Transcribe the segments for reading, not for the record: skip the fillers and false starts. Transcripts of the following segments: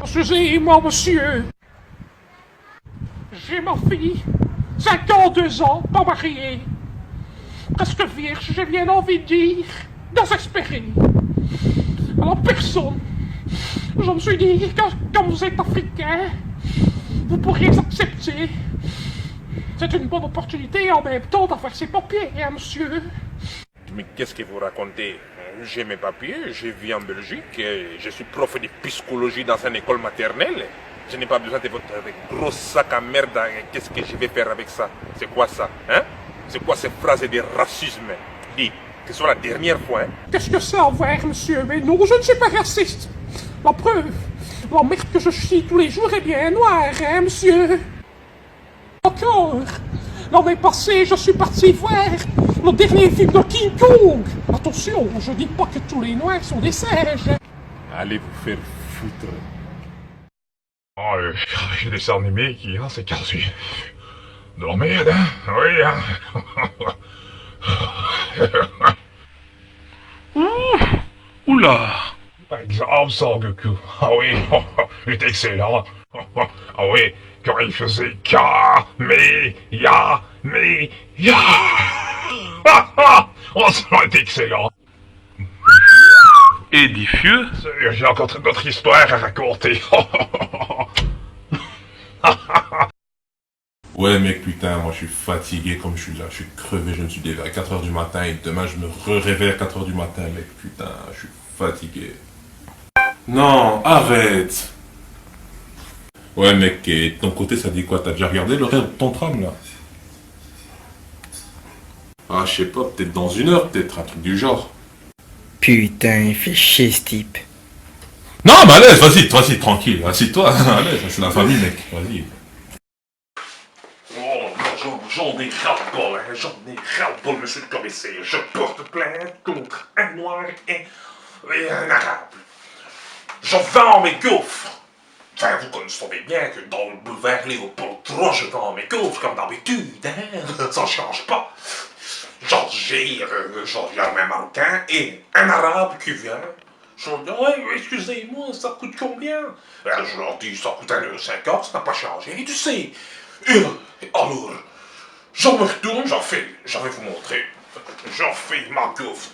Excusez-moi, monsieur. J'ai ma fille, 52 ans, pas mariée. Presque vierge, j'ai bien envie de dire, désespérée. Alors personne. Je me suis dit, quand vous êtes africain, vous pourriez accepter. C'est une bonne opportunité en même temps d'avoir ses papiers, hein, monsieur. Mais qu'est-ce que vous racontez? J'ai mes papiers, je vis en Belgique, je suis prof de psychologie dans une école maternelle. Je n'ai pas besoin de votre gros sac à merde. Qu'est-ce que je vais faire avec ça? C'est quoi ça, hein? C'est quoi ces phrases de racisme? Dis, que ce soit la dernière fois, hein? Qu'est-ce que c'est à voir, monsieur? Mais non, je ne suis pas raciste. La preuve, la merde que je chie tous les jours est bien noire, hein, monsieur? Encore, l'année passée, je suis parti voir le dernier film de King Kong. Attention, je dis pas que tous les noirs sont des singes. Allez vous faire foutre. Oh, les dessins animés qui, hein, c'est quasi de la merde, hein? Oui, hein? Oula! Par exemple, Son Goku. Ah oui, il est excellent. Ah oui, quand il faisait Ya! Oh, ça est excellent. Édifieux. J'ai encore notre histoire à raconter. Ouais mec putain, moi je suis fatigué comme je suis là, je suis crevé, je me suis levé à 4h du matin et demain je me réveille à 4h du matin mec putain, je suis fatigué. Non, arrête. Ouais mec, et de ton côté ça dit quoi? T'as déjà regardé l'horaire de ton tram là? Ah je sais pas, peut-être dans 1 heure, peut-être un truc du genre. Putain, il fait chier ce type. Non mais à l'aise, vas-y, tranquille, assis-toi, à l'aise, c'est la famille mec, vas-y. J'en ai ras-le-bol, hein, j'en ai ras-le-bol, monsieur le commissaire. Je porte plainte contre un noir et un arabe. Je vends mes gaufres. Enfin, vous connaissez bien que dans le boulevard Léopold III, je vends mes gaufres comme d'habitude, hein, ça change pas. J'ai un Marocain et un arabe qui vient. Je leur dis, ouais, excusez-moi, ça coûte combien? Je leur dis, ça coûte 1,50 €, ça n'a pas changé, tu sais. Alors, je me retourne, je vais vous montrer. J'en fais ma gaufre.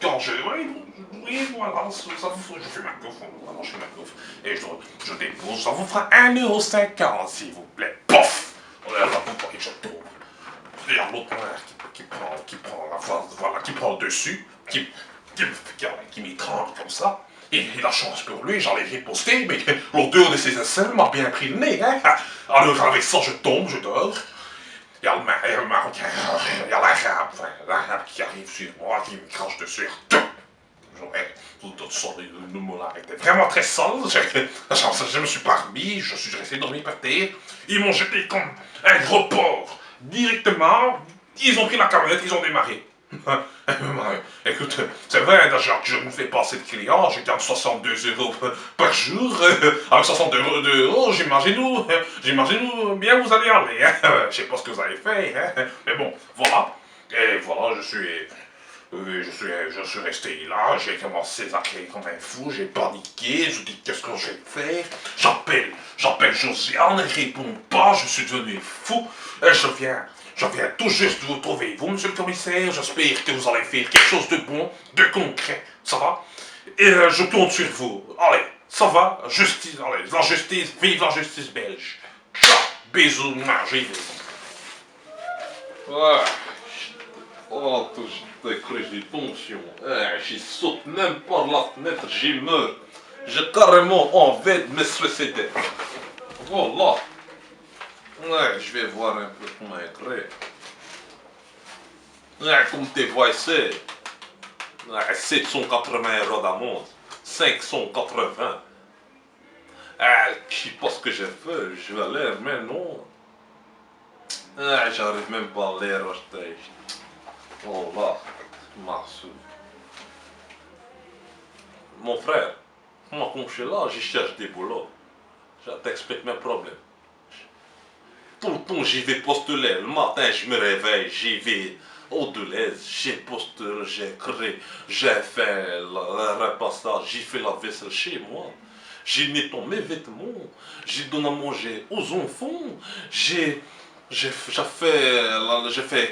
Quand oui, voilà, je fais ma gaufre, voilà, je fais ma gaufre. Et je dépose, ça vous fera 1,50 € s'il vous plaît. Pof! Voilà, et je tombe. Il y a l'autre noir qui prend la face, voilà, qui prend le dessus, qui m'étrangle comme ça. Et la chance pour lui, j'en ai riposté, mais l'odeur de ses aisselles m'a bien pris le nez, hein. Alors avec ça, je tombe, je dors. Il y a le Marocain, il y a l'arabe qui arrive sur moi, qui me crache dessus. Tout ça, le moulin était vraiment très sale. Je me suis pas remis, je suis resté dormir par terre. Ils m'ont jeté comme un gros porc. Directement, ils ont pris la camionnette, ils ont démarré. Écoute, c'est vrai, déjà que je me fais passer de clients, je gagne 62 € par jour. Avec 62 €, j'imagine bien vous allez aller. Hein. Je sais pas ce que vous avez fait, hein. Mais bon, voilà. Et voilà, je suis resté là, j'ai commencé à crier comme un fou, j'ai paniqué, je dis qu'est-ce que je vais faire? J'appelle Josiane, elle répond pas, je suis devenu fou, je viens tout juste vous trouver, vous monsieur le commissaire, j'espère que vous allez faire quelque chose de bon, de concret, ça va? Et je compte sur vous, allez, ça va, justice, allez, la justice, vive la justice belge. Ciao, bisous, j'y vais. Ouais. Oh, j'ai cru j'ai tension. J'y saute même par la fenêtre, j'y meurs. J'ai carrément envie de me suicider. Voilà. Ouais, je vais voir un peu comment écrire. Ouais, comme tu vois ici. Ouais, 780 € d'amende. 580. Je sais pas ce que j'ai fait, je vais l'air, mais non. J'arrive même pas à l'air, acheter. Oh là, Marceau. Mon frère, moi quand je suis là, je cherche des boulots. Je t'explique mes problèmes. Tout le temps j'y vais postuler. Le matin je me réveille, j'y vais Au Deleuze, j'ai posté, j'ai créé, j'ai fait le repassage, j'ai fait la vaisselle chez moi. J'ai nettoyé mes vêtements, j'ai donné à manger aux enfants, j'ai fait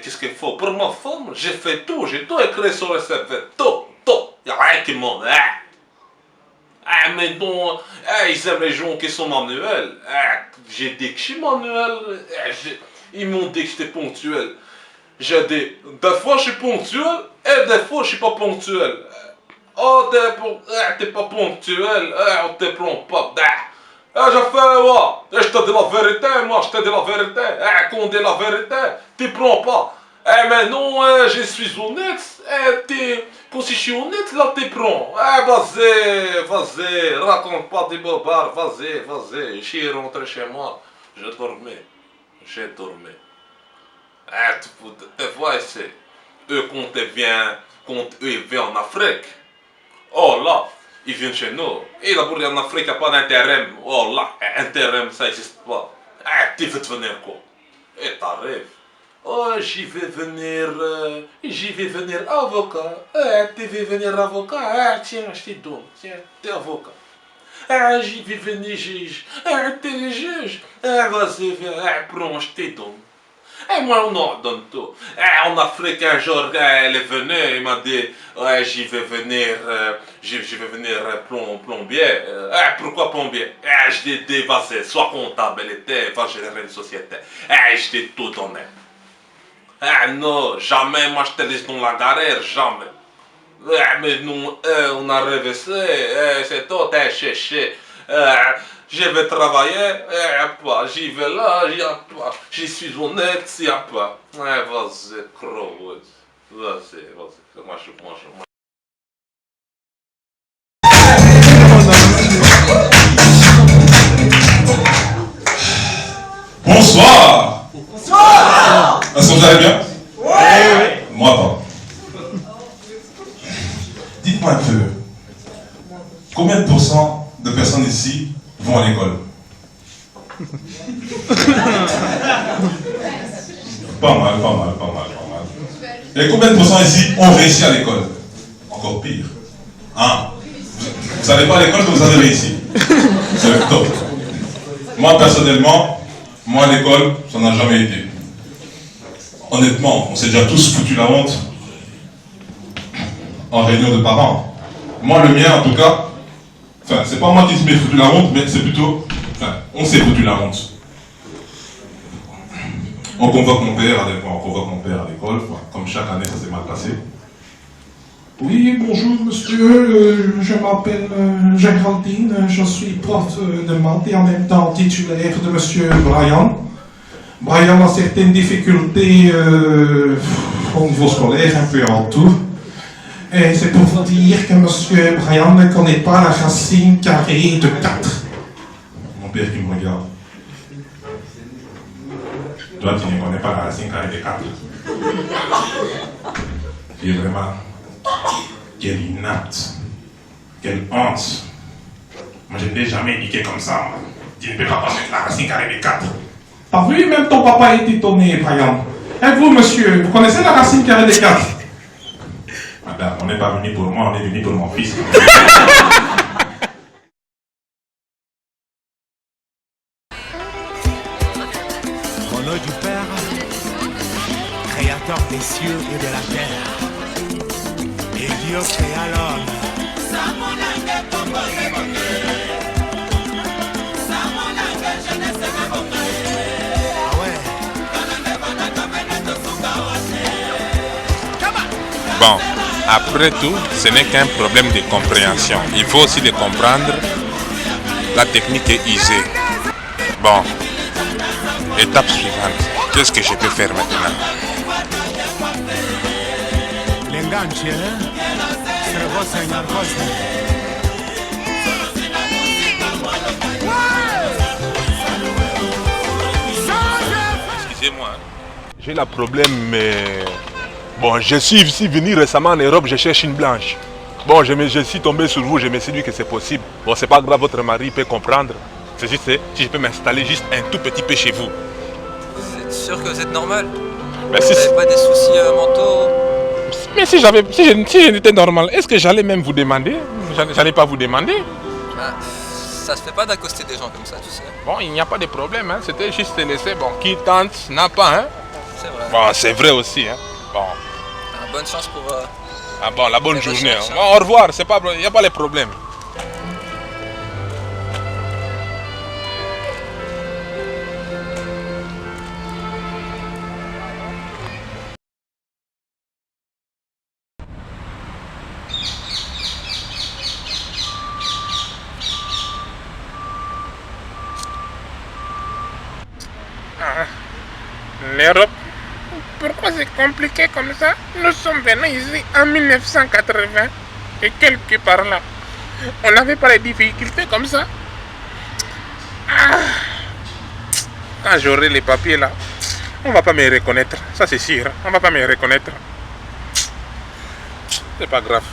qu'est-ce qu'il faut pour ma femme, j'ai tout écrit sur le CV, tout, il n'y a rien qui m'en est. Ah, mais non, ils aiment les gens qui sont manuels. J'ai dit que je suis manuel, ils m'ont dit que j'étais ponctuel. J'ai dit, des fois je suis ponctuel et des fois je suis pas ponctuel. Oh, t'es pas ponctuel, on te prend pas. J'ai fait, ouais, je te dis la vérité, moi, je te dis la vérité. Qu'on dit la vérité, tu prends pas. Mais non, je suis honnête, pour si je suis honnête, là, tu prends. Vas-y, raconte pas des bobards, vas-y, je suis rentré chez moi, je dormais. Tu vois, c'est eux quand eux ils viennent en Afrique. Oh là, ils viennent chez nous. Et là, en Afrique, il n'y a pas d'intérim. Oh là, intérim, ça n'existe pas. Tu veux devenir quoi? Et t'arrives. Oh, j'y vais venir avocat. Tu veux venir avocat? Tiens, je te donne. Tiens, t'es avocat. J'y vais venir juge. T'es le juge. Vas-y, viens, prends, je te donne. Et moi, on ordonne tout. En Afrique, un jour, elle est venue, il m'a dit, ouais, j'y vais venir plombier. Pourquoi plombier? Je lui ai dit, vas-y, sois comptabilité, va gérer une société. Je t'ai tout donné. Non, jamais, moi, je te laisse dans la galère, jamais. Mais nous, on a réveillé, c'est tout, cherché. Je vais travailler, j'y vais là, je suis honnête, il n'y a pas. Vas-y, crowe. Vas-y, moi je. Bonsoir. Est-ce que vous allez bien? Oui. Moi pas. Dites-moi un peu, combien de pourcents de personnes ici vont à l'école? Pas mal. Et combien de pourcents ici ont réussi à l'école? Encore pire. Hein? Vous n'allez pas à l'école, mais vous avez réussi. C'est le top. Moi, personnellement, à l'école, ça n'a jamais été. Honnêtement, on s'est déjà tous foutu la honte en réunion de parents. Moi, le mien, en tout cas, enfin, c'est pas moi qui m'ai foutu la honte, mais c'est plutôt, enfin, on s'est foutu la honte. On convoque mon père à l'école, comme chaque année, ça s'est mal passé. Oui, bonjour monsieur, je m'appelle Géraldine, je suis prof de maths et en même temps titulaire de monsieur Brian. Brian a certaines difficultés au niveau scolaire, un peu en tout. Et c'est pour vous dire que monsieur Brian ne connaît pas la racine carrée de 4. Mon père qui me regarde. Toi, tu ne connais pas la racine carrée de 4. Et vraiment, quelle inapte, quelle honte. Moi, je ne t'ai jamais niqué comme ça, moi. Tu ne peux pas mettre la racine carrée de 4. T'as vu, même ton papa est étonné, Brian. Et vous, monsieur, vous connaissez la racine carrée de 4? Madame, on n'est pas venu pour moi, on est venu pour mon fils. Au nom du Père, créateur des cieux et de la terre, et Dieu créa l'homme. Bon, après tout, ce n'est qu'un problème de compréhension. Il faut aussi de comprendre, la technique est usée. Bon, étape suivante, qu'est-ce que je peux faire maintenant? Excusez-moi, j'ai le problème, mais... Bon, je suis ici venu récemment en Europe, je cherche une blanche. Bon, je suis tombé sur vous, je me suis dit que c'est possible. Bon, c'est pas grave, votre mari peut comprendre. C'est juste si je peux m'installer juste un tout petit peu chez vous. Vous êtes sûr que vous êtes normal? Mais si, Vous n'avez pas des soucis mentaux? mais si je n'étais normal, est-ce que j'allais même vous demander? J'allais pas vous demander. Bah, ça se fait pas d'accoster des gens comme ça, tu sais. Bon, il n'y a pas de problème, hein. C'était juste te laisser, bon, qui tente n'a pas, hein. C'est vrai. Bon, c'est vrai aussi, hein. Bon, Bonne chance pour... ah bon, la bonne les journée. recherches, Hein. Bon, au revoir, il n'y a pas de problème. L'Europe, pourquoi c'est compliqué comme ça? Nous sommes venus ici en 1980 et quelque part là. On n'avait pas les difficultés comme ça. Ah. Quand j'aurai les papiers là, on va pas me reconnaître, ça c'est sûr, on va pas me reconnaître. C'est pas grave.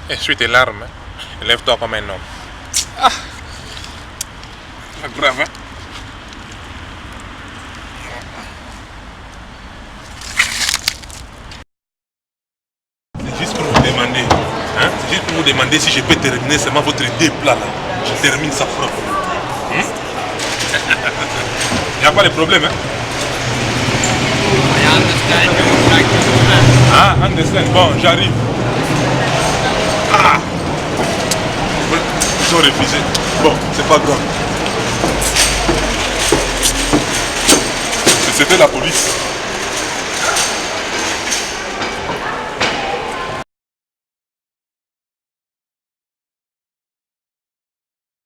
Essuie tes larmes, hein. Lève-toi comme un homme. Ah. C'est pas grave, hein. C'est juste pour vous demander, hein? C'est juste pour vous demander si je peux terminer seulement votre deux plats là. Je termine ça propre. Il n'y a pas de problème, hein? Ah, understand. Bon, j'arrive. Ah! Ils ont refusé. Bon, c'est pas grave. C'était la police.